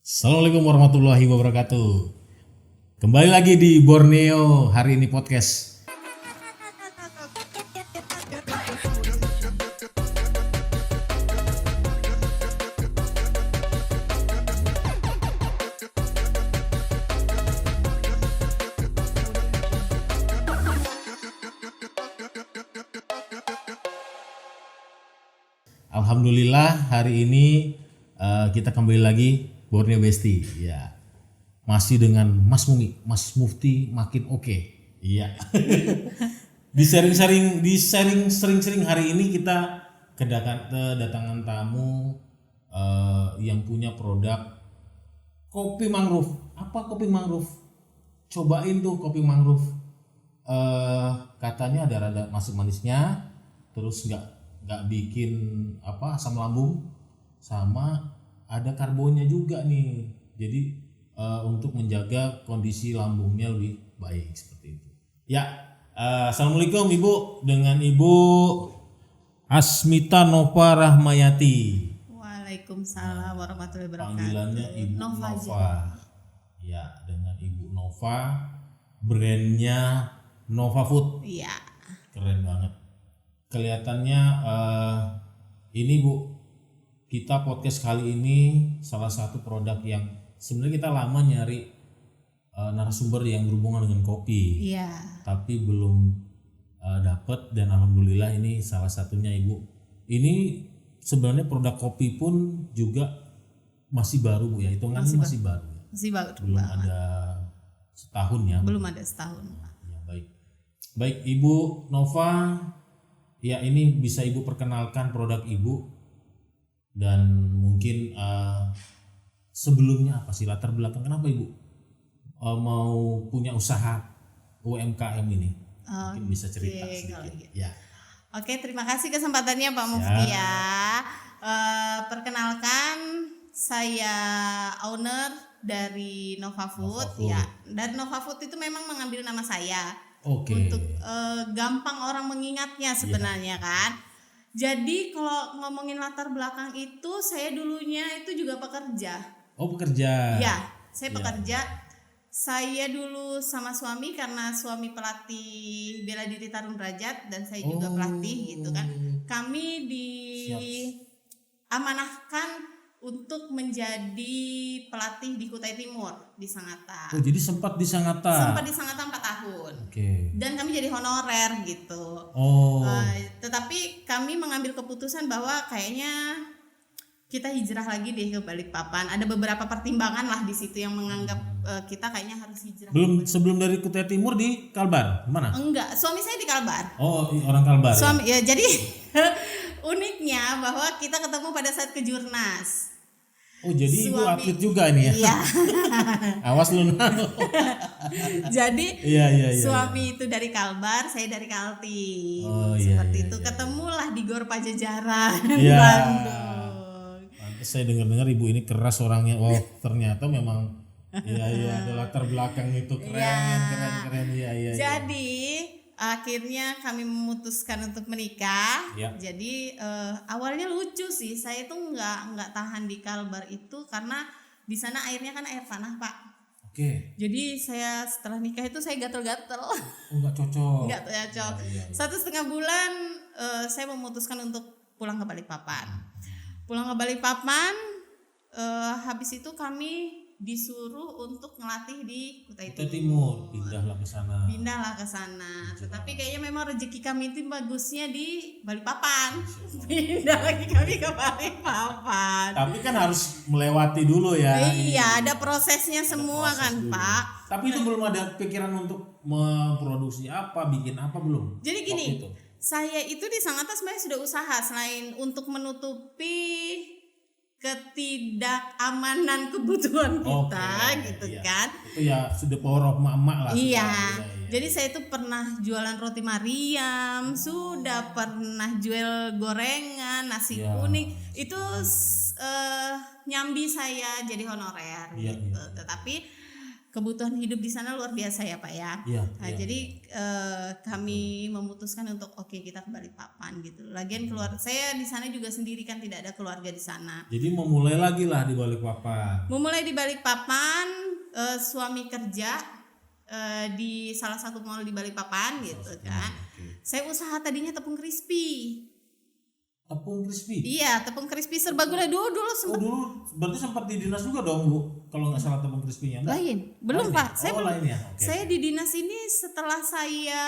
Assalamualaikum warahmatullahi wabarakatuh. Kembali lagi di Borneo hari ini podcast. Alhamdulillah hari ini kita kembali lagi Borneo Besti. Ya, masih dengan Mas Mufti makin oke. Iya. Di sharing hari ini kita kedatangan tamu yang punya produk kopi mangrove. Apa kopi mangrove? Cobain tuh kopi mangrove. Katanya ada rada masuk manisnya, terus nggak bikin asam lambung, sama ada karbonnya juga nih. Jadi untuk menjaga kondisi lambungnya lebih baik seperti itu. Ya, assalamualaikum Ibu, dengan Ibu Asmita Nova Rahmayati. Waalaikumsalam warahmatullahi wabarakatuh. Panggilannya Ibu Nova. Nova. Ya, dengan Ibu Nova, brandnya Nova Food. Iya. Keren banget. Kelihatannya ini Bu, kita podcast kali ini salah satu produk yang sebenarnya kita lama nyari narasumber yang berhubungan dengan kopi. Iya. Tapi belum dapet, dan alhamdulillah ini salah satunya Ibu. Ini sebenarnya produk kopi pun juga masih baru Bu ya, hitungannya masih baru. Masih baru. Belum ada setahun ya. Belum ada setahun. Ya, baik Ibu Nova. Ya, ini bisa Ibu perkenalkan produk Ibu, dan mungkin sebelumnya apa sih latar belakang kenapa Ibu mau punya usaha UMKM ini? Mungkin bisa cerita sedikit. Gitu. Ya. Oke, terima kasih kesempatannya Pak Mufti ya. Perkenalkan, saya owner dari Nova Food. Ya. Dari Nova Food itu memang mengambil nama saya. Oke. Untuk gampang orang mengingatnya sebenarnya kan. Jadi kalau ngomongin latar belakang itu, saya dulunya itu juga pekerja. Oh, pekerja. Ya, saya pekerja. Saya dulu sama suami, karena suami pelatih bela diri tarung derajat dan saya juga pelatih gitu kan. Kami diamanahkan untuk menjadi pelatih di Kutai Timur di Sangatta. Oh, jadi sempat di Sangatta. Sempat di Sangatta 4 tahun. Oke. Dan kami jadi honorer gitu. Oh. Tetapi kami mengambil keputusan bahwa kayaknya kita hijrah lagi deh ke Balikpapan. Ada beberapa pertimbangan lah di situ yang menganggap kita kayaknya harus hijrah. Sebelum dari Kutai Timur di Kalbar, mana? Enggak, suami saya di Kalbar. Oh, orang Kalbar. Suami ya, jadi uniknya bahwa kita ketemu pada saat kejurnas. Oh, jadi Ibu atlet juga nih ya? Iya. Awas lu. Jadi iya. suami itu dari Kalbar, saya dari Kaltim. Oh, seperti iya. itu. Ketemulah di Gor Pajajaran, Iya. Bandung. Pantes saya dengar ibu ini keras orangnya. Oh, ternyata memang iya ada latar belakang itu keren. Iya. Jadi akhirnya kami memutuskan untuk menikah. Ya. Jadi awalnya lucu sih, saya tuh nggak tahan di Kalbar itu karena di sana airnya kan air tanah Pak. Oke. Jadi saya setelah nikah itu saya gatel-gatel. Oh, nggak cocok. Nggak cocok. Iya. 1,5 bulan saya memutuskan untuk pulang ke Balikpapan. Habis itu kami disuruh untuk ngelatih di Kutai Timur. Pindahlah ke sana. Tetapi kayaknya memang rezeki kami itu bagusnya di Balikpapan. Pindah lagi kami ke Balikpapan. Tapi kan harus melewati dulu ya. Iya, ada prosesnya semua kan dulu. Pak. Tapi itu belum ada pikiran untuk memproduksi apa, bikin apa belum? Jadi gini, saya itu di Sangatta sebenarnya sudah usaha selain untuk menutupi ketidakamanan kebutuhan kita kan. Itu ya sudah power of emak lah. Iya. Jadi saya itu pernah jualan roti Mariam, sudah pernah jual gorengan, nasi kuning. Itu nyambi saya jadi honorer gitu. Tetapi kebutuhan hidup di sana luar biasa ya Pak ya. Iya. Nah, jadi kami memutuskan untuk oke, kita ke Balikpapan gitu. Lagian saya di sana juga sendiri kan, tidak ada keluarga di sana. Jadi memulai lagi lah di Balikpapan. Memulai di Balikpapan, suami kerja di salah satu mall di Balikpapan gitu kan. Oke. Saya usaha tadinya tepung crispy. Tepung crispy. Iya, tepung crispy serbaguna dulu Oh sempat. dulu berarti sempat di dinas juga dong Bu, kalau nggak salah tepung crispy-nya. Enggak? Lain, belum Lain Pak. ya? Saya Oh belum. lain ya. Oke. Saya di dinas ini setelah saya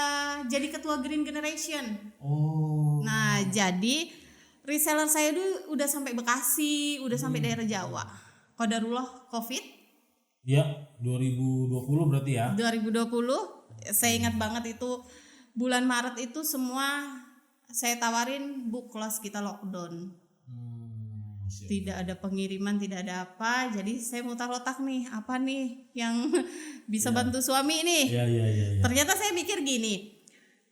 jadi ketua Green Generation. Oh. Nah, jadi reseller saya dulu udah sampai Bekasi, udah sampai daerah Jawa. Qadarullah Covid Ya 2020 berarti ya. 2020, saya ingat banget itu bulan Maret itu semua saya tawarin, Bu, kelas kita lockdown. Siap. Tidak ada pengiriman, tidak ada apa. Jadi saya mutar otak nih, apa nih yang bisa bantu suami nih. Iya. Ternyata saya mikir gini,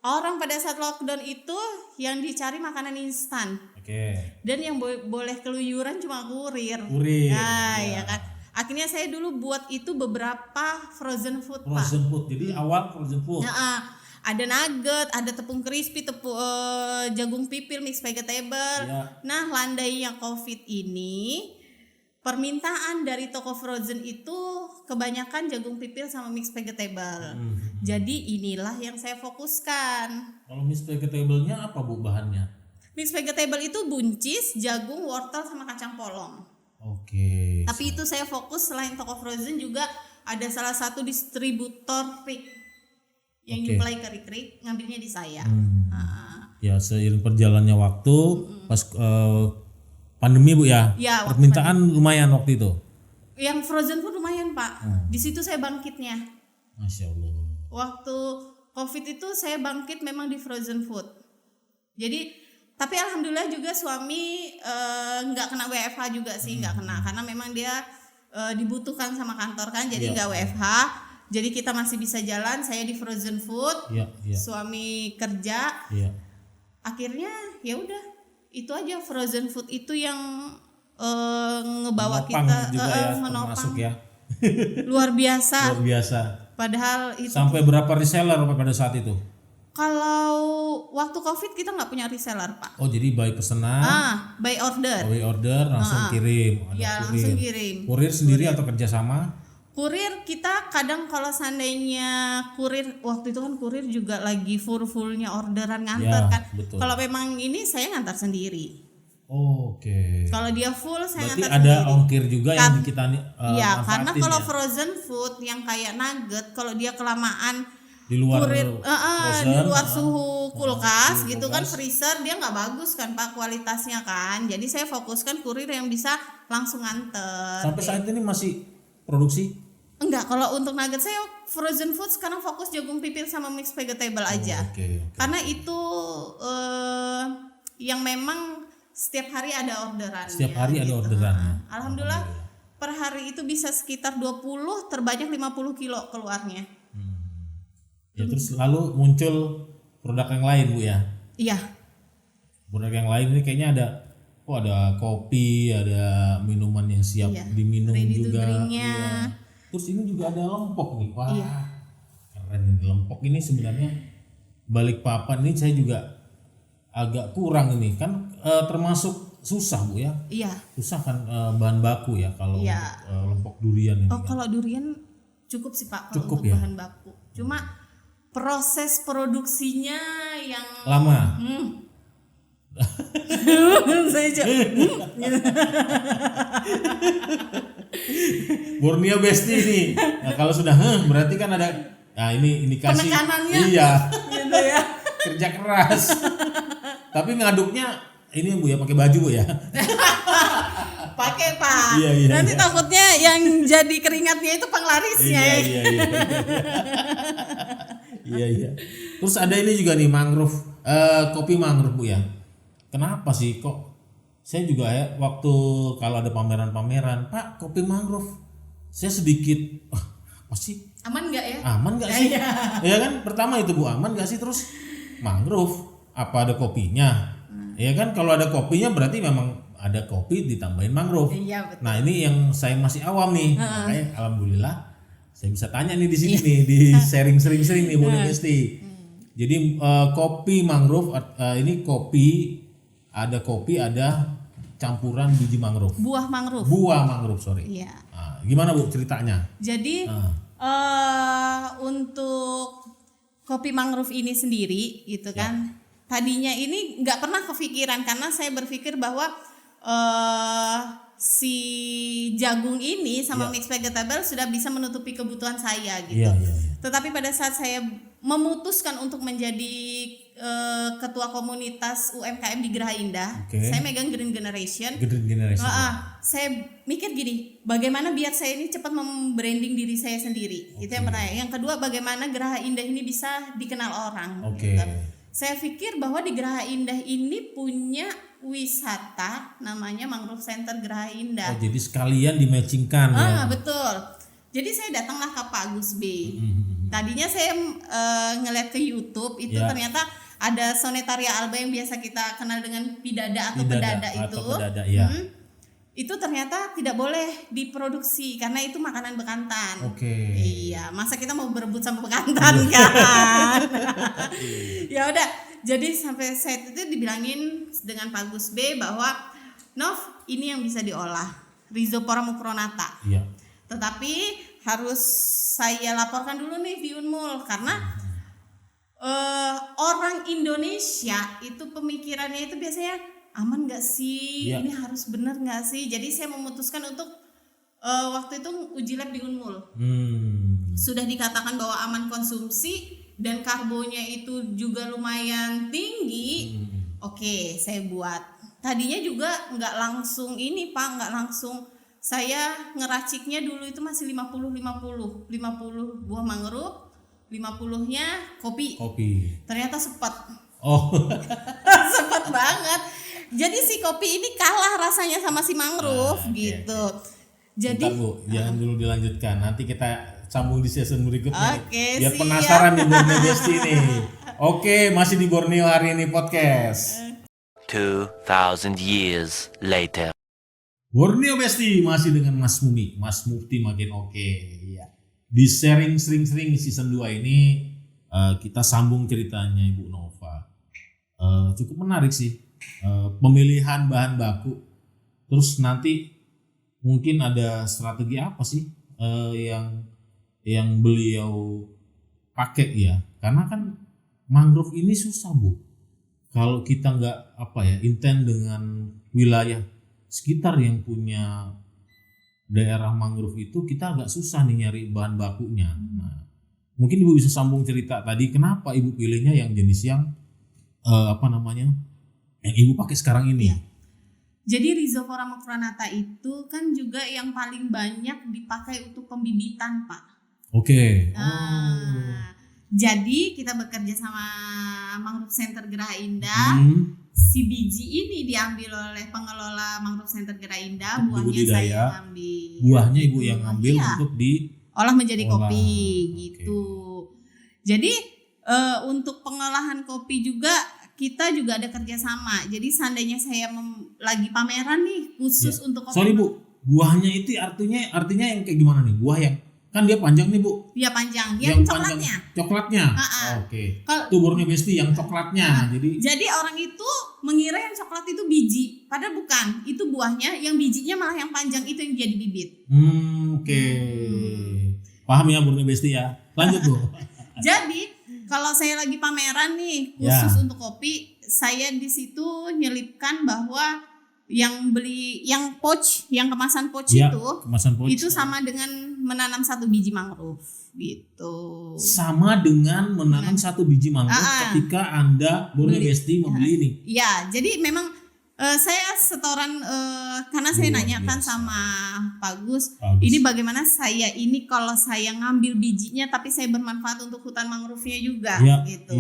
orang pada saat lockdown itu yang dicari makanan instan, Oke. dan yang boleh keluyuran cuma kurir. Kurir. Nah, Ya. ya kan. Akhirnya saya dulu buat itu beberapa frozen food, Pak. Frozen food. Jadi awal frozen food. Nah, ada nugget, ada tepung crispy, jagung pipil, mix vegetable. Ya. Nah, landainya Covid ini, permintaan dari toko frozen itu kebanyakan jagung pipil sama mix vegetable. Jadi inilah yang saya fokuskan. Kalau mix vegetable-nya apa Bu bahannya? Mix vegetable itu buncis, jagung, wortel sama kacang polong. Oke. Tapi itu saya fokus, selain toko frozen juga ada salah satu distributor Rick yang Oke. nyuplai ke Rick, ngambilnya di saya. Ya seiring perjalannya waktu pas pandemi Bu ya. Ya, waktu Permintaan lumayan waktu itu. Yang frozen food lumayan Pak. Di situ saya bangkitnya. Masya Allah. Waktu Covid itu saya bangkit memang di frozen food. Jadi tapi alhamdulillah juga suami nggak kena WFH juga sih, nggak kena, karena memang dia dibutuhkan sama kantor kan, jadi nggak WFH. Jadi kita masih bisa jalan. Saya di frozen food, Iya. suami kerja. Iya. Akhirnya ya udah, itu aja frozen food itu yang ngebawa Menopang kita juga ya, menopang termasuk ya. luar biasa. Luar biasa. Padahal itu Sampai berapa reseller pada saat itu? kalau waktu Covid kita nggak punya reseller Pak. Oh jadi by pesanan, By order. by order langsung kirim. Ada Ya, kurir. langsung kirim. Kurir sendiri atau kerjasama? Kurir kita kadang kalau seandainya kurir, waktu itu kan kurir juga lagi full-fullnya orderan nganter Ya, kan. betul. Kalau memang ini saya ngantar sendiri. Oke. Kalau dia full saya Berarti ngantar ada sendiri. ongkir juga yang kita Iya, karena manfaatin kalau ya? frozen food yang kayak nugget, kalau dia kelamaan Di luar kurir frozen, di luar suhu kulkas suhu gitu kan, kulkas. freezer, dia nggak bagus kan Pak kualitasnya kan. Jadi saya fokuskan kurir yang bisa langsung nganter. Sampai saat ini masih produksi? Enggak, kalau untuk nugget saya frozen food sekarang fokus jagung pipil sama mix vegetable aja. Oke. Karena itu yang memang setiap hari ada orderannya. Setiap hari ada orderannya. Alhamdulillah per hari itu bisa sekitar 20, terbanyak 50 kilo keluarnya. Ya terus lalu muncul produk yang lain Bu ya. Iya. Produk yang lain ini kayaknya ada kopi, ada minuman yang siap Iya. diminum Ready to juga. drink-nya. Iya. Terus ini juga ada lempok nih. Wah. Iya. Keren ini lempok ini sebenarnya Balikpapan ini saya juga agak kurang ini kan termasuk susah Bu ya. Iya. Susah kan bahan baku ya kalau Iya. untuk, lempok durian ini. Oh, kalau durian cukup sih Pak kalau Cukup untuk ya? bahan baku. Cuma proses produksinya yang Lama. saya Borneo Besti ini. Nah, kalau sudah berarti kan ada ini indikasi penekanannya. iya, gitu ya. kerja keras. Tapi ngaduknya ini Bu ya pakai baju Bu ya. Pakai Pak. Iya, Nanti iya. takutnya yang jadi keringatnya itu penglarisnya. Iya. Iya. Terus ada ini juga nih mangrove, kopi mangrove Bu ya. Kenapa sih kok saya juga ya waktu kalau ada pameran-pameran, Pak kopi mangrove, saya sedikit apa sih? Aman nggak ya? Aman nggak sih? Ya kan pertama itu Bu, aman nggak sih? Terus mangrove apa ada kopinya? Ya kan kalau ada kopinya berarti memang ada kopi ditambahin mangrove. Iya betul. Nah ini yang saya masih awam nih, makanya alhamdulillah saya bisa tanya nih di sini nih, di sharing sering-sering nih Borneo Besti. Jadi kopi mangrove ini ada kopi ada campuran biji mangrove. Buah mangrove. Buah mangrove, sorry. Iya. Nah, gimana Bu ceritanya? Jadi untuk kopi mangrove ini sendiri gitu kan. Tadinya ini nggak pernah kepikiran karena saya berpikir bahwa si jagung ini sama mixed vegetable sudah bisa menutupi kebutuhan saya gitu. Tetapi pada saat saya memutuskan untuk menjadi ketua komunitas UMKM di Geraha Indah, saya megang Green Generation. Saya mikir gini, bagaimana biar saya ini cepat membranding diri saya sendiri. Itu yang pertama. Yang kedua, bagaimana Geraha Indah ini bisa dikenal orang. Gitu. Saya pikir bahwa di Geraha Indah ini punya wisata namanya Mangrove Center Geraha Indah. Oh, jadi sekalian dimatchingkan ya. Betul. Jadi saya datanglah ke Pak Gus B. Tadinya saya ngeliat ke YouTube itu ternyata ada Sonetaria alba yang biasa kita kenal dengan pidada atau pedada itu. Itu ternyata tidak boleh diproduksi karena itu makanan bekantan. Iya, masa kita mau berebut sama bekantan kan? Ya udah, jadi sampai saya itu dibilangin dengan Pak Gus B bahwa Nov, ini yang bisa diolah Rhizopora mucronata. Tetapi harus saya laporkan dulu nih di Unmul karena orang Indonesia itu pemikirannya itu biasanya aman nggak sih, ini harus benar nggak sih. Jadi saya memutuskan untuk waktu itu uji lab di Unmul. Sudah dikatakan bahwa aman konsumsi dan karbonya itu juga lumayan tinggi. Oke, saya buat. Tadinya juga nggak langsung ini Pak, nggak langsung. Saya ngeraciknya dulu itu masih 50 buah mangrove, 50-nya kopi. Ternyata sepet. Sepet banget. Jadi si kopi ini kalah rasanya sama si mangrove gitu. Jadi bentar, Bu, jangan dulu dilanjutkan. Nanti kita sambung di season berikutnya. Biar siap. penasaran nih Borneo Besti nih. Masih di Borneo hari ini podcast. 2000 years later. Borneo Besti masih dengan Mas Mufti makin oke. Di sharing sering-sering season 2 ini kita sambung ceritanya Ibu Nova. Cukup menarik sih pemilihan bahan baku. Terus nanti mungkin ada strategi apa sih yang beliau pakai ya? Karena kan mangrove ini susah Bu. Kalau kita nggak intent dengan wilayah sekitar yang punya daerah mangrove itu, kita agak susah nih nyari bahan bakunya. Nah, mungkin Ibu bisa sambung cerita tadi kenapa Ibu pilihnya yang jenis yang yang Ibu pakai sekarang ini. Jadi Rhizopora mucronata itu kan juga yang paling banyak dipakai untuk pembibitan Pak. Jadi kita bekerja sama Mangrove Center Geraha Indah. Si biji ini diambil oleh pengelola Mangrove Center Geraha Indah, buahnya saya ambil. Buahnya Ibu yang ambil untuk diolah menjadi kopi gitu. Jadi untuk pengolahan kopi juga kita juga ada kerjasama. Jadi seandainya saya lagi pameran nih khusus untuk kopi. Sorry Bu, buahnya itu artinya yang kayak gimana nih? Buah yang kan dia panjang nih Bu. Iya panjang. Yang coklatnya. Coklatnya. Itu Borneo Besti yang coklatnya. Jadi orang itu mengira yang coklat itu biji, padahal bukan. Itu buahnya, yang bijinya malah yang panjang itu yang jadi bibit. Paham ya Borneo Besti ya. Lanjut Bu. Jadi kalau saya lagi pameran nih khusus untuk kopi, saya di situ nyelipkan bahwa yang pouch, yang kemasan pouch itu sama dengan menanam satu biji mangrove gitu. Sama dengan menanam satu biji mangrove ketika Anda Borneo Besti membeli ini. Iya, jadi memang saya setoran karena saya nanyakan sama Pak Gus, ini bagaimana saya ini kalau saya ngambil bijinya tapi saya bermanfaat untuk hutan mangrove-nya juga gitu.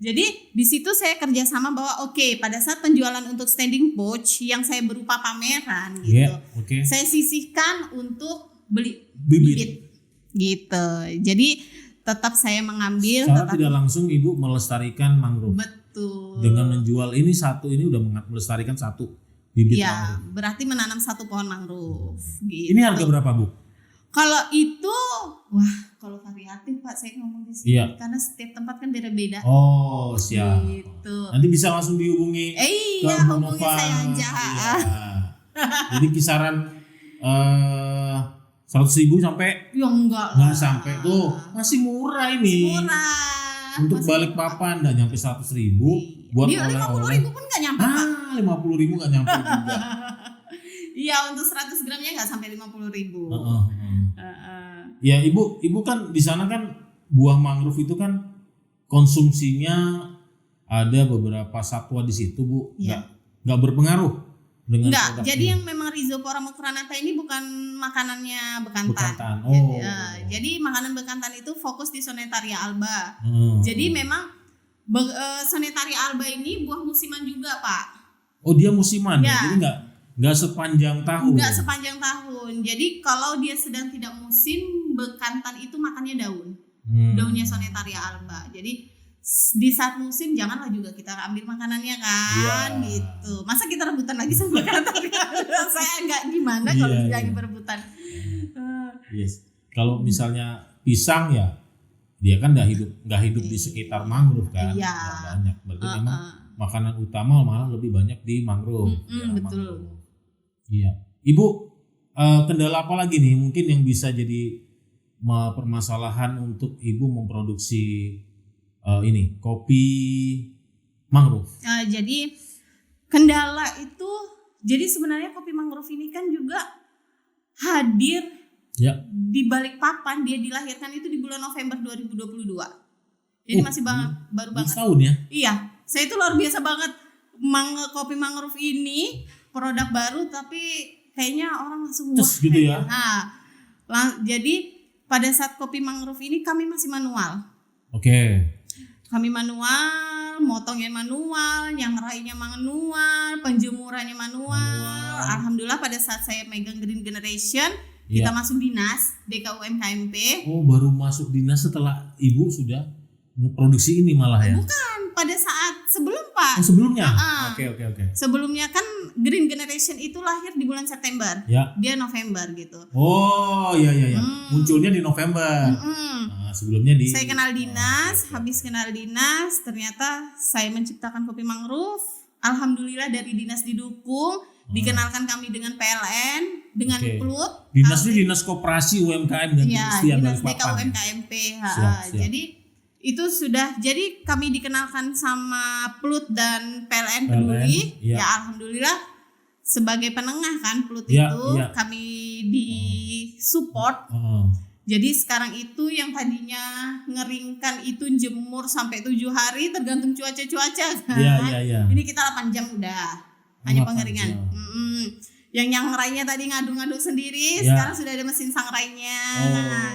Jadi di situ saya kerjasama bahwa pada saat penjualan untuk standing pouch yang saya berupa pameran gitu, saya sisihkan untuk beli bibit gitu. Jadi tetap saya mengambil. Secara tidak langsung Ibu melestarikan mangrove. Betul. Dengan menjual ini udah melestarikan satu bibit mangrove. Berarti menanam satu pohon mangrove. Gitu. Ini harga berapa Bu? Kalau itu Wah, kalau variatif Pak saya ngomong di sini Iya. karena setiap tempat kan beda-beda. Oh, siap. Gitu. Nanti bisa langsung dihubungi Iya, ke hubungi Monova. saya aja. Iya. Jadi kisaran 100.000 sampai Ya enggak nggak lah. sampai tuh, masih murah ini. Murah. Untuk Masih- Balikpapan nggak nyampe 100.000 buat Dia 50.000 oleh-oleh. pun nggak nyampe Pak. 50.000 nggak nyampe juga. Iya, untuk 100 gramnya nggak sampai 50.000. Ya ibu kan di sana kan buah mangrove itu kan konsumsinya ada beberapa satwa di situ Bu, Iya. nggak berpengaruh dengan Enggak, produk jadi ini. yang memang Rhizopora mukranata ini bukan makanannya bekantan. Bekantan. Jadi, Oh. jadi makanan bekantan itu fokus di Sonetaria alba. Hmm. Jadi memang Sonetaria alba ini buah musiman juga Pak. Oh dia musiman ya, Ya. jadi nggak sepanjang tahun. Enggak sepanjang tahun. Jadi kalau dia sedang tidak musim, bekantan itu makannya daun. Daunnya Sonetaria alba. Jadi di saat musim janganlah juga kita ambil makanannya kan, Iya. gitu. Masa kita rebutan lagi sama bekantan? Saya agak gimana kalau Iya, lagi iya. berebutan. Yes. Kalau misalnya pisang ya, dia kan nggak hidup di sekitar mangrove kan. Iya. Nggak banyak. Berarti memang makanan utama malah lebih banyak di mangrove. Mm-mm, betul. Mangrove. Iya. Ibu, kendala apa lagi nih mungkin yang bisa jadi permasalahan untuk ibu memproduksi ini kopi mangrove? Jadi kendala itu, jadi sebenarnya kopi mangrove ini kan juga hadir Ya. di Balikpapan. Dia dilahirkan itu di bulan November 2022. Jadi masih baru banget. Setahun ya? Iya, saya itu luar biasa banget. Kopi mangrove ini produk baru tapi kayaknya orang langsung Cus gitu ya? Nah, jadi pada saat kopi mangrove ini kami masih manual. Oke. Kami manual, motongnya manual, nyangrainya manual, penjemurannya manual. Alhamdulillah pada saat saya megang Green Generation, kita Iya. masuk dinas DKUMKMP. Oh baru masuk dinas setelah ibu sudah memproduksi ini malah ya? Bukan, pada saat sebelum Pak. Oh, sebelumnya? Ah. Oke. Sebelumnya kan Green Generation itu lahir di bulan September. Ya. Dia November gitu. Oh iya. Munculnya di November. Nah, sebelumnya di. Saya kenal dinas, habis kenal dinas, ternyata saya menciptakan kopi mangrove. Alhamdulillah dari dinas didukung, dikenalkan kami dengan PLN, dengan Oke. PLUT. Dinas ini dinas koperasi UMKM dan Ya, Industrian dinas Balikpapan. DKUMKMP. Siap. Jadi itu sudah, jadi kami dikenalkan sama PLUT dan PLN peduli. iya. Ya alhamdulillah sebagai penengah kan PLUT Iya, itu iya. kami di support. Oh. Jadi sekarang itu yang tadinya ngeringkan itu jemur sampai 7 hari tergantung cuaca kan. Iya. Ini kita 8 jam udah hanya 8 pengeringan. jam. Yang nyangrainya tadi ngadu-ngadu sendiri, Ya. sekarang sudah ada mesin sangrainya.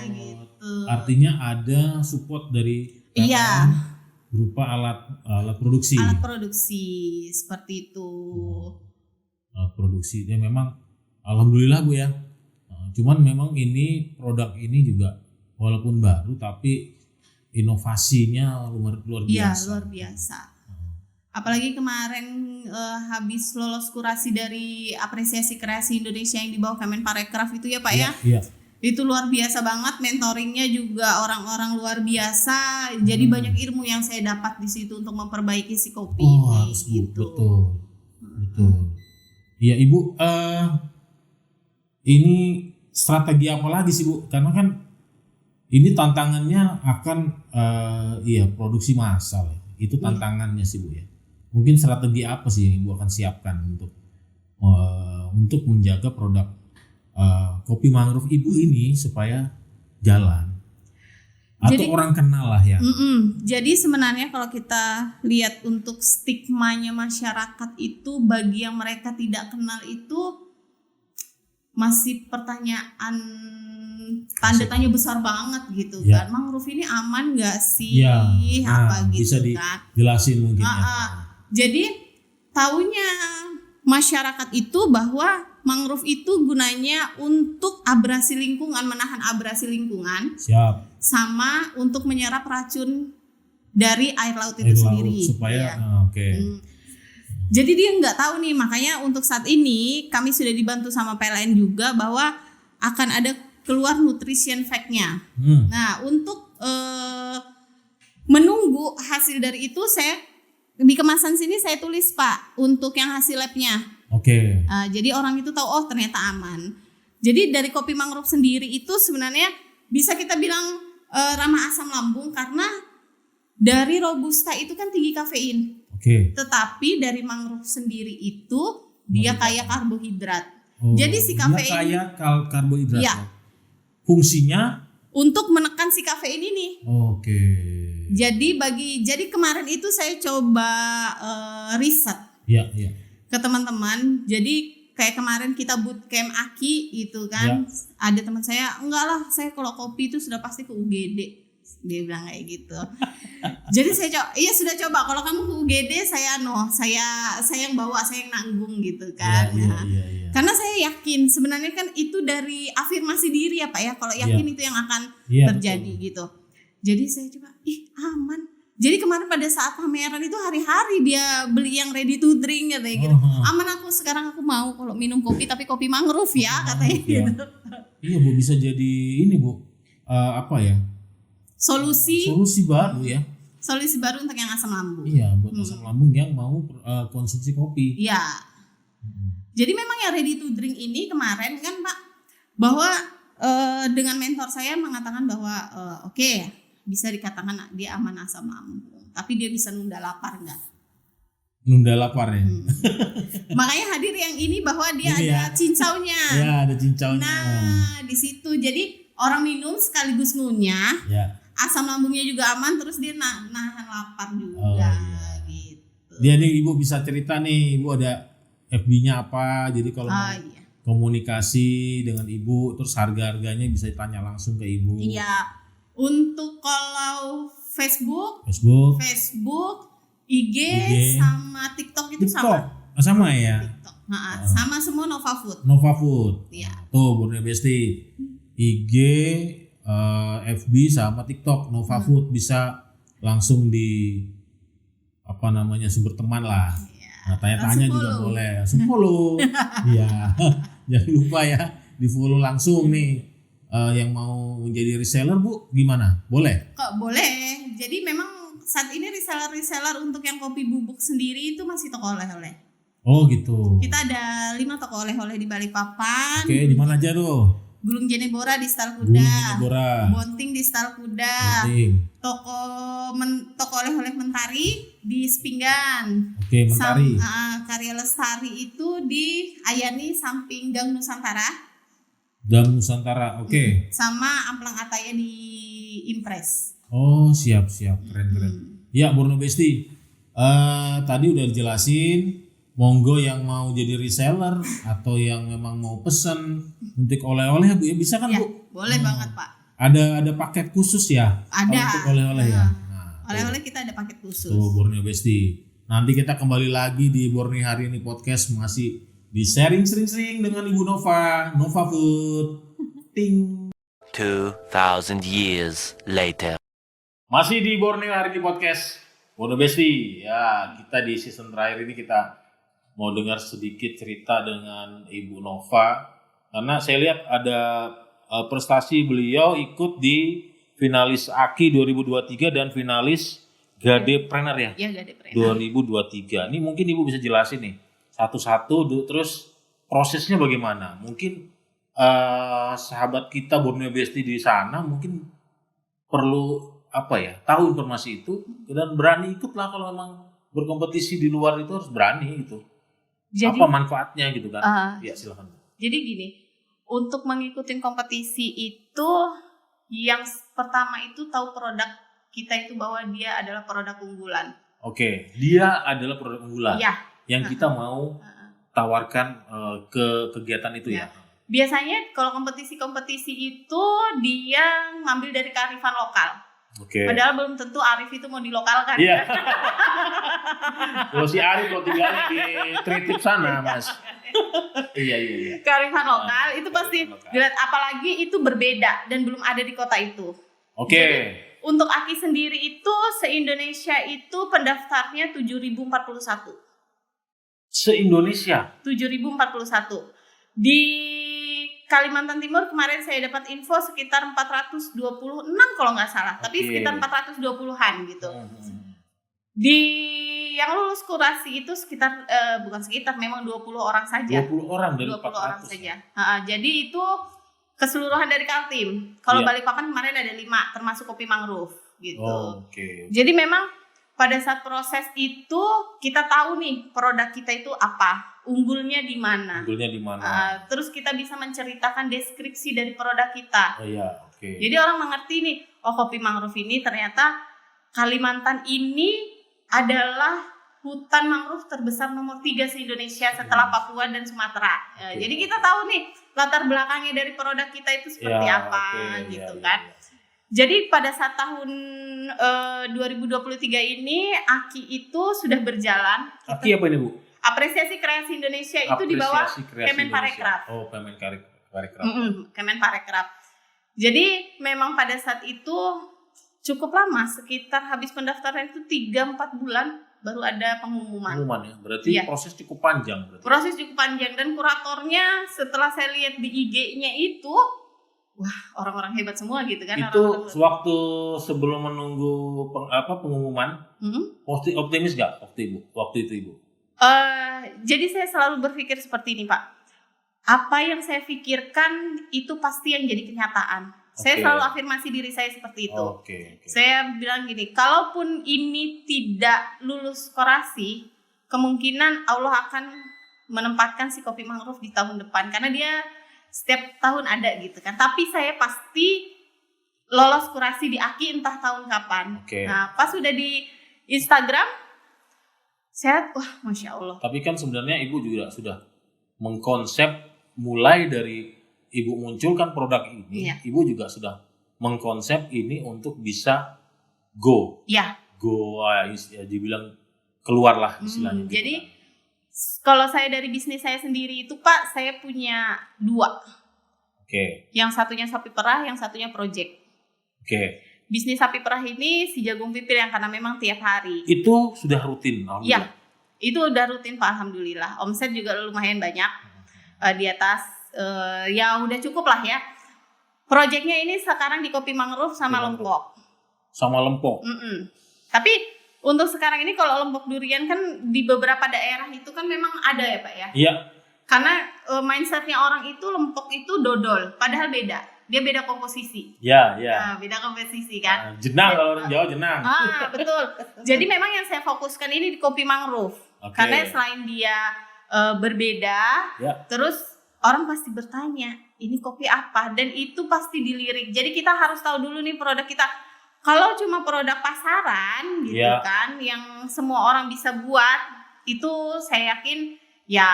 Gitu. Artinya ada support dari Iya. PLN berupa alat produksi. Alat produksi seperti itu. Alat produksi. Ya memang alhamdulillah Bu ya. Cuman memang ini produk ini juga walaupun baru tapi inovasinya luar Iya, biasa. luar biasa. Apalagi kemarin habis lolos kurasi dari apresiasi kreasi Indonesia yang di bawah Kemenparekraf itu ya Pak ya. Iya. Itu luar biasa banget, mentoringnya juga orang-orang luar biasa. Jadi banyak ilmu yang saya dapat di situ untuk memperbaiki si kopi Oh, ini harus Bu. gitu. Betul. Iya Ibu, ini strategi apa lagi sih Bu? Karena kan ini tantangannya akan produksi massal. Itu tantangannya sih Bu ya. Mungkin strategi apa sih yang Ibu akan siapkan untuk menjaga produk kopi mangrove Ibu ini supaya jalan atau Jadi- orang kenal lah ya. Jadi sebenarnya kalau kita lihat untuk stigmanya masyarakat itu bagi yang mereka tidak kenal itu masih pertanyaan tanda tanya besar banget gitu Ya. kan. Mangrove ini aman gak sih? Ya, Apa gitu bisa kan. dijelasin mungkin ya. Jadi taunya masyarakat itu bahwa mangrove itu gunanya untuk abrasi lingkungan, menahan abrasi lingkungan, Siap. sama untuk menyerap racun dari air laut itu Air laut sendiri. supaya Ya. oke. Jadi dia nggak tahu nih, makanya untuk saat ini kami sudah dibantu sama PLN juga bahwa akan ada keluar nutrition fact-nya. Hmm. Nah, untuk menunggu hasil dari itu, saya di kemasan sini saya tulis Pak untuk yang hasil labnya. Oke. Jadi orang itu tahu oh ternyata aman. Jadi dari kopi mangrove sendiri itu sebenarnya bisa kita bilang ramah asam lambung karena dari robusta itu kan tinggi kafein. Oke. Tetapi dari mangrove sendiri itu dia kaya karbohidrat. Oh, Jadi si kafein dia kaya karbohidrat. Iya. Fungsinya untuk menekan si kafein ini. oke. Jadi kemarin itu saya coba riset Iya, iya. ke teman-teman. Jadi kayak kemarin kita bootcamp Aki itu kan. Ada teman saya, enggak lah, saya kalau kopi itu sudah pasti ke UGD. Dia bilang kayak gitu. Jadi saya sudah coba. Kalau kamu ke UGD saya yang bawa, saya yang nanggung gitu kan. Iya. Karena saya yakin sebenarnya kan itu dari afirmasi diri ya Pak ya. Kalau yakin itu yang akan terjadi betul. gitu. Jadi saya coba, aman. Jadi kemarin pada saat pameran itu hari-hari dia beli yang ready to drink katanya gitu. Aman aku sekarang aku mau kalau minum kopi tapi kopi mangrove ya katanya gitu. Iya Bu, bisa jadi ini Bu. Apa ya? Solusi baru ya. Solusi baru untuk yang asam lambung. Iya, buat asam lambung yang mau konsumsi kopi. Iya. Jadi memang yang ready to drink ini kemarin kan Pak bahwa dengan mentor saya mengatakan bahwa oke, bisa dikatakan dia aman asam lambung, tapi dia bisa nunda lapar enggak? Nunda lapar ya. Makanya hadir yang ini bahwa dia Ini ada cincaunya. Ya, ada cincaunya. Nah, di situ jadi orang minum sekaligus ngunyah. Ya. Asam lambungnya juga aman, terus dia nahan lapar juga. Oh, iya. Gitu. Dia nih Ibu bisa cerita nih, Ibu ada FB-nya apa? Jadi kalau mau komunikasi dengan Ibu, terus harga-harganya bisa ditanya langsung ke Ibu. Iya. Untuk kalau Facebook, IG sama TikTok itu sama. Sama ya? TikTok. Sama semua Nova Food. Nova Food. Iya. Tuh Borneo Besti. IG, FB sama TikTok Nova Food bisa langsung di sumber teman lah. Nah, tanya-tanya juga boleh. Langsung follow. Iya. Jangan lupa ya di follow langsung nih. Yang mau menjadi reseller Bu gimana? Boleh? Kok boleh. Jadi memang saat ini reseller untuk yang kopi bubuk sendiri itu masih toko oleh-oleh. Oh gitu. Kita ada 5 toko oleh-oleh di Balikpapan. Oke, di mana aja tuh? Gulung Jenebora di Stal Kuda. Jenebora. Bonting di Stal Kuda. Toko oleh-oleh Mentari di Sepinggan. Oke, Mentari. Karya Lestari itu di Ayani samping Gang Nusantara. Gang Nusantara, oke. Sama Amplang Ataya di Impres. Oh, siap, keren. Ya, Borneo Besti. Tadi udah dijelasin. Monggo yang mau jadi reseller atau yang memang mau pesen untuk oleh-oleh Bu ya bisa kan Bu? Boleh banget Pak. Ada paket khusus ya? Ada. Untuk oleh-oleh ya. Oleh-oleh kita ada paket khusus. Tuh Borneo Besti. Nanti kita kembali lagi di Borneo hari ini podcast masih di sharing sering-sering dengan Ibu Nova Food. Ting. 2000 years later. Masih di Borneo hari ini podcast Borneo Besti. Ya, kita di season terakhir ini kita mau dengar sedikit cerita dengan Ibu Nova karena saya lihat ada prestasi beliau ikut di finalis AKI 2023 dan finalis Gadepreneur ya. Iya, Gadepreneur 2023. Ini mungkin Ibu bisa jelasin nih satu-satu terus prosesnya bagaimana? Mungkin sahabat kita Borneo Besti di sana mungkin perlu tahu informasi itu dan berani ikut lah kalau memang berkompetisi di luar itu harus berani gitu. Jadi, apa manfaatnya gitu kan? Ya silakan. Jadi gini, untuk mengikuti kompetisi itu yang pertama itu tahu produk kita itu bahwa dia adalah produk unggulan. Oke, dia adalah produk unggulan. Iya. Yang kita mau tawarkan ke kegiatan itu ya. Biasanya kalau kompetisi-kompetisi itu dia ngambil dari kearifan lokal. Oke. Padahal belum tentu Arif itu mau dilokalkan. Iya. Kalau si Arif lo tinggalnya di Tritip sana, Mas. Iya. Kearifan lokal itu pasti dilihat, apalagi itu berbeda dan belum ada di kota itu. Oke. Jadi, untuk Aki sendiri itu se-Indonesia itu pendaftarnya 7.041. Se-Indonesia? 7.041. Di Kalimantan Timur kemarin saya dapat info sekitar 426 kalau nggak salah, tapi sekitar 420-an gitu. Di yang lulus kurasi itu sekitar bukan sekitar, memang 20 orang saja. 20 orang dari 20 400 orang saja. Jadi itu keseluruhan dari Kaltim. Kalau Balikpapan kemarin ada 5 termasuk kopi mangrove gitu. Jadi memang pada saat proses itu kita tahu nih produk kita itu apa, unggulnya di mana. Terus kita bisa menceritakan deskripsi dari produk kita. Jadi orang mengerti nih, oh kopi mangrove ini ternyata Kalimantan ini adalah hutan mangrove terbesar nomor 3 se-Indonesia setelah Papua dan Sumatera. Jadi kita tahu nih latar belakangnya dari produk kita itu seperti apa gitu kan. Jadi pada saat tahun 2023 ini AKI itu sudah berjalan. AKI apa ini Bu? Apresiasi Kreasi Indonesia itu di bawah Kemenparekraf. Kemenparekraf. Jadi memang pada saat itu cukup lama, sekitar habis pendaftaran itu 3-4 bulan baru ada pengumuman. Ya, berarti proses cukup panjang. Proses cukup panjang dan kuratornya setelah saya lihat di IG-nya itu, wah orang-orang hebat semua gitu kan. Itu waktu sebelum menunggu pengumuman, optimis nggak waktu itu Ibu? Jadi saya selalu berpikir seperti ini Pak. Apa yang saya pikirkan itu pasti yang jadi kenyataan. Saya selalu afirmasi diri saya seperti itu. Saya bilang gini, kalaupun ini tidak lulus korasi, kemungkinan Allah akan menempatkan si kopi mangrove di tahun depan karena dia setiap tahun ada gitu kan. Tapi saya pasti lolos kurasi di AKI entah tahun kapan. Nah, pas sudah di Instagram, saya wah Masya Allah. Tapi kan sebenarnya Ibu juga sudah mengkonsep mulai dari Ibu munculkan produk ini, Ibu juga sudah mengkonsep ini untuk bisa go. Go, dibilang keluar lah istilahnya. Jadi kalau saya dari bisnis saya sendiri itu Pak, saya punya 2. Yang satunya sapi perah, yang satunya project. Bisnis sapi perah ini si jagung pipil yang karena memang tiap hari. Itu sudah rutin, alhamdulillah. Itu udah rutin Pak, alhamdulillah. Omset juga lumayan banyak, di atas ya udah cukup lah ya. Projectnya ini sekarang di kopi mangrove sama lempok. Tapi untuk sekarang ini kalau lempok durian kan di beberapa daerah itu kan memang ada ya Pak ya. Karena mindsetnya orang itu lempok itu dodol, padahal beda. Dia beda komposisi. Beda komposisi kan. Jenang kalau orang Jawa jenang. Betul. Jadi memang yang saya fokuskan ini di kopi mangrove. Karena selain dia berbeda, terus orang pasti bertanya, ini kopi apa? Dan itu pasti dilirik. Jadi kita harus tahu dulu nih produk kita. Kalau cuma produk pasaran gitu kan, yang semua orang bisa buat, itu saya yakin ya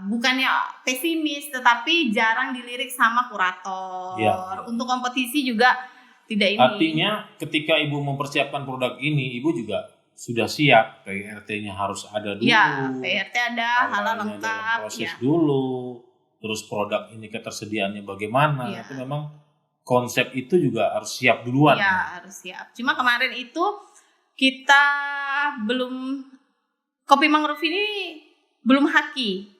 bukannya pesimis, tetapi jarang dilirik sama kurator. Untuk kompetisi juga tidak ini. Artinya ketika Ibu mempersiapkan produk ini, Ibu juga sudah siap, PRT-nya harus ada dulu. PRT ada, halal lengkap. Proses dulu, terus produk ini ketersediaannya bagaimana, itu memang konsep itu juga harus siap duluan. Harus siap. Cuma kemarin itu kita belum, kopi mangrove ini belum haki.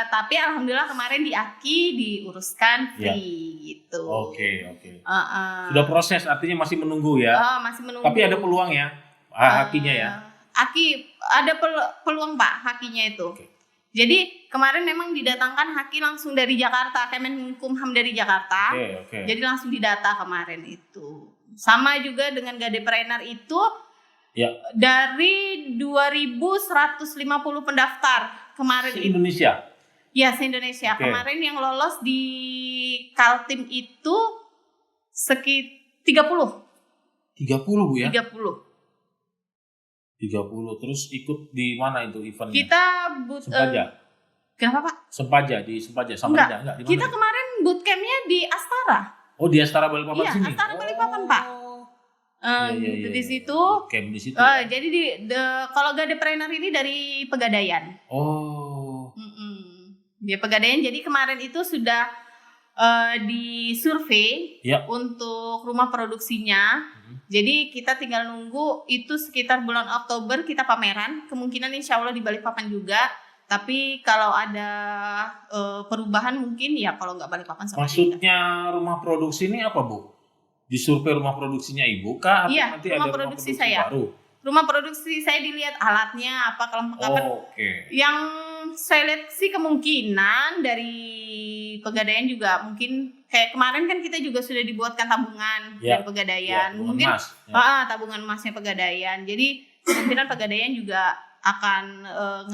Tapi alhamdulillah kemarin di AKI diuruskan free gitu. Sudah proses, artinya masih menunggu ya. Masih menunggu. Tapi ada peluang ya. Hakinya ya. Haki ada peluang Pak, hakinya itu. Jadi kemarin memang didatangkan haki langsung dari Jakarta, Kemenkumham dari Jakarta. Jadi langsung didata kemarin itu. Sama juga dengan Gadepreneur itu dari 2.150 pendaftar kemarin se-Indonesia. Se-Indonesia. Kemarin yang lolos di Kaltim itu sekitar 30. 30 Bu ya? 30. Terus ikut di mana itu eventnya? Kita Sempaja. Kenapa Pak? Di Sempaja sama enggak? Kita kemarin bootcampnya di Astara. Di Astara Balikpapan sini. Astara Balikpapan Pak. Di situ. Camp di situ. Jadi kalau Gadepreneur ini dari Pegadaian. Dia Pegadaian. Jadi kemarin itu sudah disurvei untuk rumah produksinya. Jadi kita tinggal nunggu itu sekitar bulan Oktober kita pameran. Kemungkinan insya Allah di Balikpapan juga. Tapi kalau ada perubahan mungkin ya kalau nggak Balikpapan sama Maksudnya rumah produksi ini apa, Bu? Disurvei rumah produksinya Ibu kah? Atau Iya, nanti rumah ada produksi saya. baru? Rumah produksi saya dilihat alatnya apa kelengkapan. Oke. Yang saya lihat sih kemungkinan dari Pegadaian juga mungkin kayak kemarin kan kita juga sudah dibuatkan tabungan Ya, dari Pegadaian. tabungan Mungkin emas, ya. tabungan emasnya Pegadaian. Jadi kemungkinan Pegadaian juga akan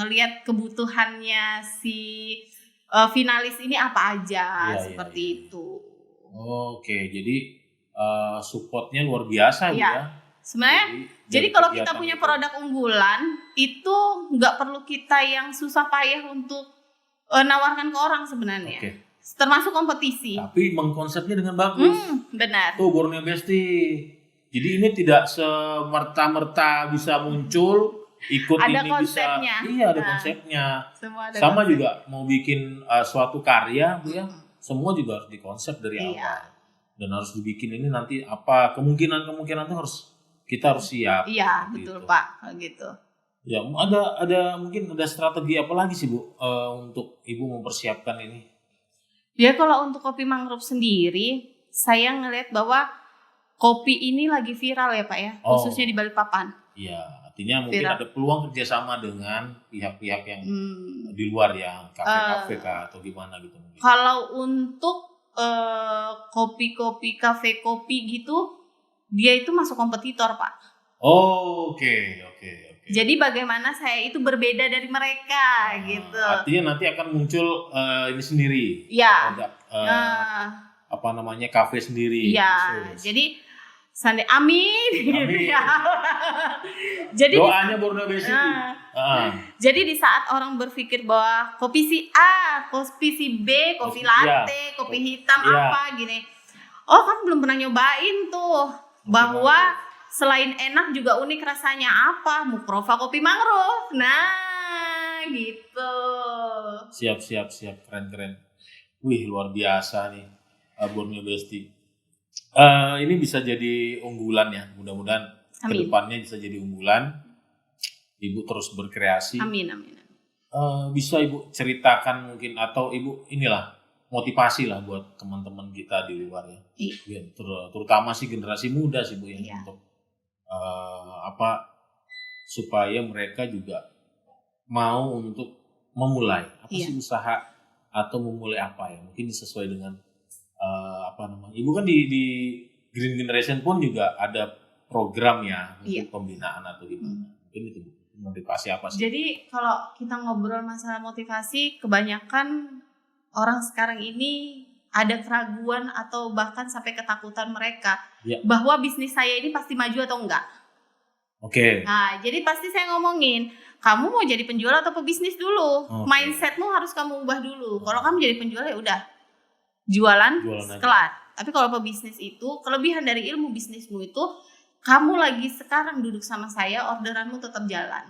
ngelihat kebutuhannya si finalis ini apa aja seperti itu. Oke, jadi supportnya luar biasa Bu, Iya. ya. Sebenarnya dari jadi kalau kita kegiatan punya itu. produk unggulan itu nggak perlu kita yang susah payah untuk nawarkan ke orang sebenarnya. Oke. Termasuk kompetisi. Tapi mengkonsepnya dengan bagus. Benar. Tuh Borneo Besti. Jadi ini tidak semerta-merta bisa muncul ikut Ada ini konsepnya. bisa. Iya, ada Nah, konsepnya. Semua ada Sama konsep. juga mau bikin suatu karya Bu ya. Semua juga harus dikonsep dari Iya. awal. Dan harus dibikin ini nanti apa kemungkinan itu kita harus siap. Iya, seperti betul itu. Pak, gitu. Ya, mungkin ada strategi apa lagi sih Bu untuk Ibu mempersiapkan ini? Ya kalau untuk kopi mangrove sendiri, saya ngelihat bahwa kopi ini lagi viral ya Pak ya, khususnya di Balikpapan. Iya, artinya mungkin Viral. ada peluang kerjasama dengan pihak-pihak yang Hmm. di luar ya, kafe-kafe kah atau gimana gitu mungkin. Kalau untuk kopi-kopi, kafe kopi gitu, dia itu masuk kompetitor Pak. Oke. Jadi bagaimana saya itu berbeda dari mereka gitu. Artinya nanti akan muncul ini sendiri. Iya. Ada Nah, kafe sendiri. iya. Khusus. Jadi amin. Amin. Jadi Doanya Borneo Besti. Nah. Jadi di saat orang berpikir bahwa kopi si A, kopi si B, kopi latte, kopi hitam apa gini. Oh, kamu belum pernah nyobain tuh bahwa selain enak juga unik rasanya apa? Mukrova kopi mangrove. Nah, gitu. Siap, keren. Wih, luar biasa nih Borneo Besti. Ini bisa jadi unggulan ya, mudah-mudahan kedepannya bisa jadi unggulan. Ibu terus berkreasi. Amin. Bisa Ibu ceritakan mungkin atau Ibu inilah motivasi lah buat teman-teman kita di luar ya. Iya. Terutama sih generasi muda sih Bu ya, Iya. untuk supaya mereka juga mau untuk memulai sih usaha atau memulai apa ya, mungkin sesuai dengan Ibu kan di Green Generation pun juga ada program ya untuk pembinaan atau gimana, mungkin itu Bu, motivasi apa sih? Jadi kalau kita ngobrol masalah motivasi, kebanyakan orang sekarang ini ada keraguan atau bahkan sampai ketakutan mereka bahwa bisnis saya ini pasti maju atau enggak. Oke. Nah, jadi pasti saya ngomongin, kamu mau jadi penjual atau pebisnis dulu. Mindsetmu harus kamu ubah dulu. Kalau kamu jadi penjual ya udah, jualan kelar. Tapi kalau pebisnis itu, kelebihan dari ilmu bisnismu itu, kamu lagi sekarang duduk sama saya, orderanmu tetap jalan.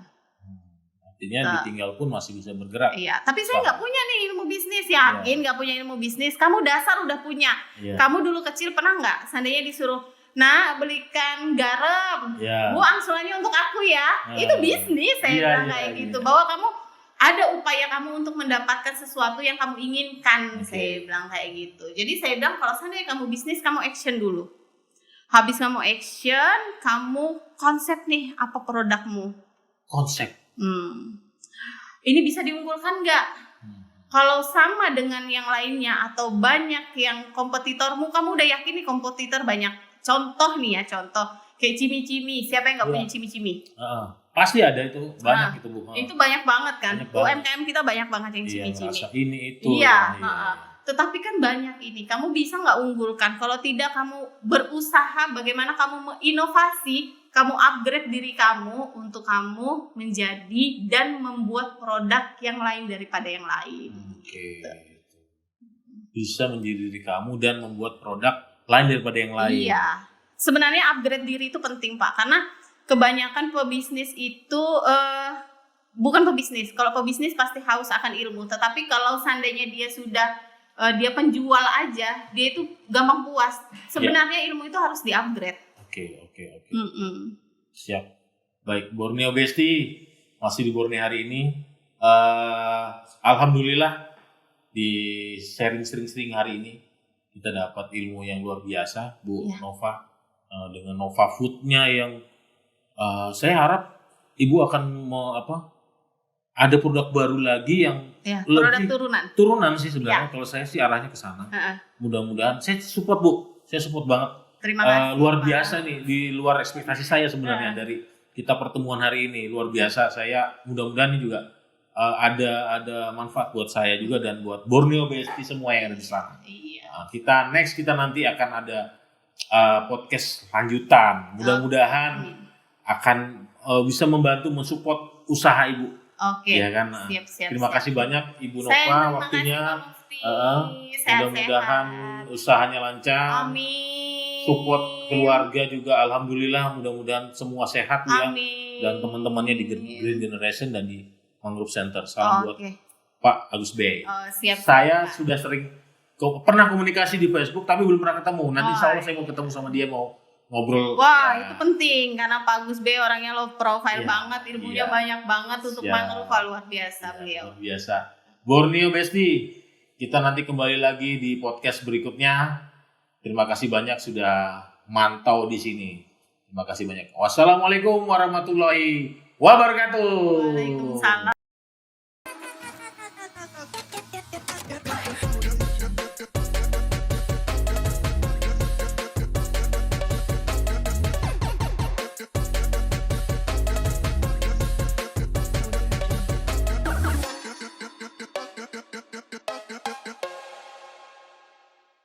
Artinya ditinggal pun masih bisa bergerak. Iya, tapi saya nggak punya nih ilmu bisnis. Yakin nggak punya ilmu bisnis? Kamu dasar udah punya. Kamu dulu kecil pernah nggak? Seandainya disuruh, nah belikan garam, Bu angsurannya untuk aku ya. Itu bisnis, saya bilang kayak gitu. Bahwa kamu ada upaya kamu untuk mendapatkan sesuatu yang kamu inginkan. Saya bilang kayak gitu. Jadi saya bilang kalau seandainya kamu bisnis, kamu action dulu. Habis kamu action, kamu konsep nih apa produkmu. Konsep. Ini bisa diunggulkan nggak? Kalau sama dengan yang lainnya atau banyak yang kompetitormu, kamu udah yakin nih kompetitor banyak. Contoh kayak cimi-cimi. Siapa yang nggak punya cimi-cimi? Pasti ada itu, banyak itu Bu. Itu banyak banget kan. UMKM kita banyak banget yang cimi-cimi. Iya. Tetapi kan banyak ini. Kamu bisa nggak unggulkan? Kalau tidak, kamu berusaha bagaimana kamu menginovasi, kamu upgrade diri kamu untuk kamu menjadi dan membuat produk yang lain daripada yang lain. Oke. Bisa menjadi diri kamu dan membuat produk lain daripada yang lain. Iya. Sebenarnya upgrade diri itu penting Pak, karena kebanyakan pebisnis itu bukan pebisnis. Kalau pebisnis pasti haus akan ilmu. Tetapi kalau seandainya dia sudah dia penjual aja, dia itu gampang puas. Sebenarnya ilmu itu harus di-upgrade. Oke. Siap. Baik, Borneo Besti masih di Borneo hari ini. Alhamdulillah di sharing sering-sering hari ini kita dapat ilmu yang luar biasa, Bu Iya. Nova, dengan Nova Food-nya yang saya harap Ibu akan ada produk baru lagi yang Ya, produk lebih turunan. sih sebenarnya. Kalau saya sih arahnya ke sana. Heeh. Mudah-mudahan saya support Bu, saya support banget. Terima kasih. Luar Pak. biasa nih, di luar ekspektasi saya sebenarnya dari kita pertemuan hari ini, luar biasa. Saya mudah-mudahan ini juga ada manfaat buat saya juga dan buat Borneo BST semua yang ada di sana. Iya. Kita nanti akan ada podcast lanjutan. Mudah-mudahan akan bisa membantu mensupport usaha Ibu. Oke. Ya kan. Siap. Terima kasih banyak Ibu Nova Saya terima waktunya. kasih, Pak Mufti. Mudah-mudahan Sehat-sehat. usahanya lancar. Amin. Support keluarga juga alhamdulillah, mudah-mudahan semua sehat ya. Amin. Dan teman-temannya di Green Generation dan di Mangrove Center. Salam buat Oke. Pak Agus Bey. Siap. Saya Pak. sudah sering pernah komunikasi di Facebook tapi belum pernah ketemu. Nanti insya Allah iya. saya mau ketemu sama dia, mau ngobrol. Wah, ya. itu penting karena Pak Gus B orangnya low profile Iya, banget, ilmunya iya. banyak banget untuk Siap. mangrove, luar biasa beliau. Luar biasa. Borneo Besti, kita nanti kembali lagi di podcast berikutnya. Terima kasih banyak sudah mantau di sini. Terima kasih banyak. Wassalamualaikum warahmatullahi wabarakatuh. Waalaikumsalam.